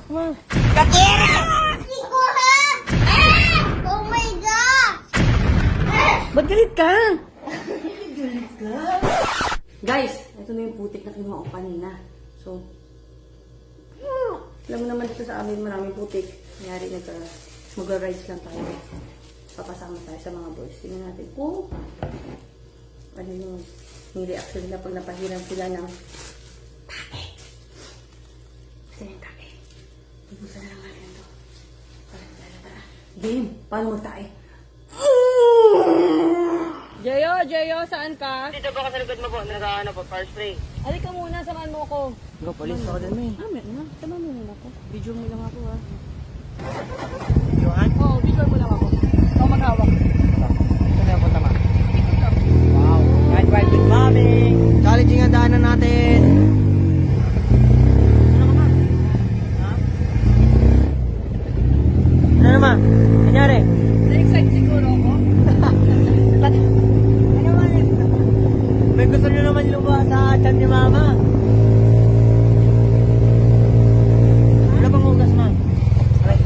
Ma. Katira! Ko ha! Oh my gosh! Ba't galit ka? Galit ka? Guys, ito na yung putik na kinuha ko kanina. So, alam mo naman dito sa amin maraming putik. Nangyari mag-rides lang tayo. Papasama tayo sa mga boys. Tingnan natin kung ano yung reaction nila pag napahiram sila ng tae. Gusto niya yung tae. Ibusan na lang natin ito. Tara. Game, paano magtae? Jeyo, saan ka? Dito po ako sa likod mo po, nag-ano po, power spray. Halika muna, samahan mo ako. Go, police ako dun, may. Meron na. Tama mo muna ako. Video mo lang ako, ha? Videohan? Oo, video mo lang ako. Ikaw maghawak. Ito na yung punta, ma. Wow. Ride with mommy. Challenging ang daanan natin. Ano ka, ma? Ha? Ano naman? Kanyari? Na-excite siguro ako. Ano man eh? May gusto nyo naman lumawa sa tiyan ni mama. Ano bang hugas, ma? Aray.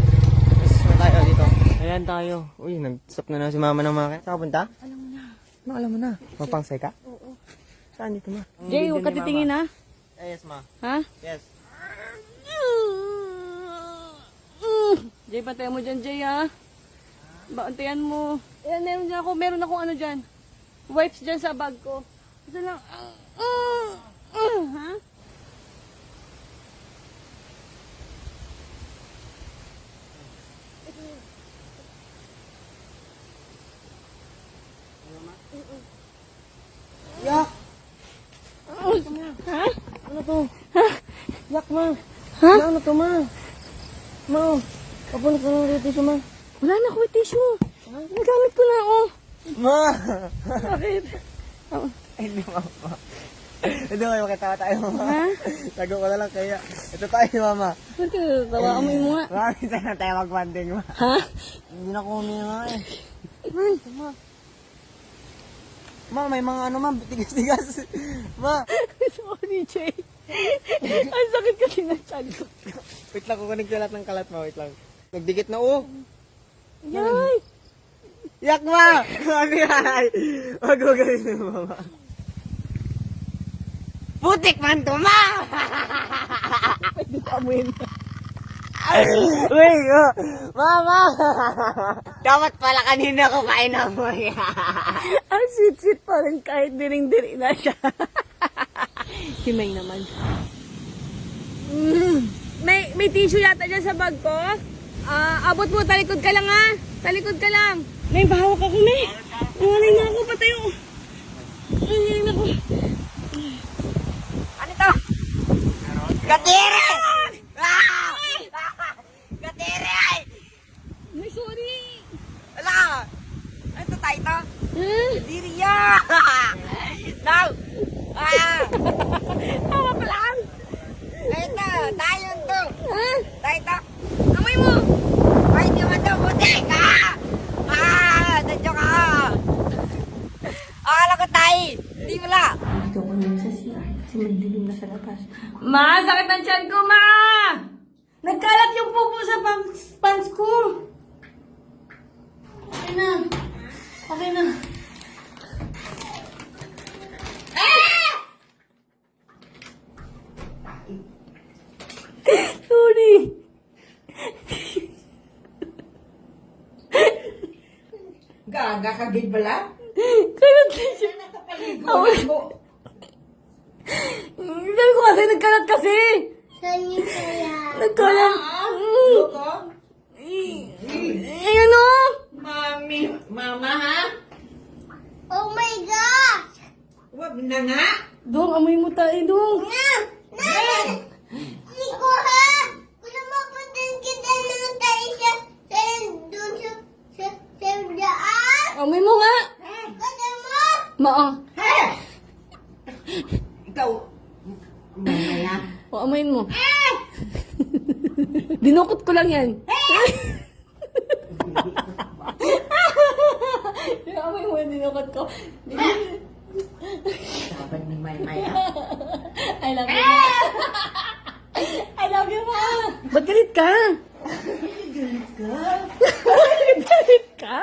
Yes, na tayo dito. Ayan tayo. Uy, nag-stop na si mama ng mga. Saan ka punta? Alam mo na. Ano, alam mo na? Mapangsay ka? Oo. Saan dito, ma? Jay, huwag ka titingin, ha? Yes, ma. Ha? Yes. Jay, pantayan mo dyan, Jay, ha? Bantayan mo. Ayan, meron ako ano dyan. Wipes dyan sa bag ko. Ito lang. Ha? Yak! Ha? Ano to? Yak, ma. Ha? Ano to, ma? Ma, papunod ka ng rito, ma. Wala na ako with tissue. Nagamit ko na, oh. Ma! Bakit? Ay, hindi, mama. Ito kayo, makitawa tayo, mama. Ha? Tago ko na lang kaya. Ito tayo, mama. Ba't ka tawa? Amoy mo nga. Maraming sana tayo mag-banding, ma. Ha? Hindi na ko huminga eh. Man. Ma, may mga ano, ma, tigas-tigas. Ma! Sorry, Jay. Ang sakit kasi ng tiyan ko. Wait lang, kukunin ko lahat ng kalat, ma. Wait lang. Nagdikit na, oh. Yay! Yak, ma! Ano yan? Wag mo ganun, mama. Putik man to, ma! Pwede ka amoyin. Uy, oh. Mama! Dapat pala kanina ko kain mo yan. Ang sweet-sweet pa rin kahit diring-diri na siya. Si May naman. May tissue yata dyan sa bag ko. Abot mo, talikod ka lang ha. Talikod ka lang. May bahawak ako, May. Nawalay na ako, patayo. Ay, naku. Ano to? Katiri! Ah! Katiri! May sorry. Wala! Ano to tayo to? Katiri ya! Now! Ah! Tawa ka lang. Ito! Tayo to! Ha? Tayo to! Amoy mo! Ay, di mo to! Putik! Ah! Ah! Dadyo ka! Akala ko tayo! Hindi mo la! Dito ko na sa siya kasi magdilim na sa labas. Ma, sakit ang tiyan ko, ma! Nagkalat yung pupo sa pants ko. Okay na. Okay na. Sorry. Gaga ka gid bala? Kalat na siya. Nakapaligo. Sabi ko kasi, nagkalat kasi. Saan yung kaya? Nagkalat. Loko? Ayan o. Mami, mama ha? Oh my gosh! Wag na nga. Dong, amoy mo tayo, Dong. Ko ha! Kung mapuntan kita ng tayo doon sa daan. Amoy mo nga. Kata mo? Maang. Ikaw, mamaya. O, amoyin mo. Dinukot ko lang yan. Amoy mo, dinukot ko. Dapat ni Maya. I love you, ma. I love you, ma. Ba't galit ka? Galit ka?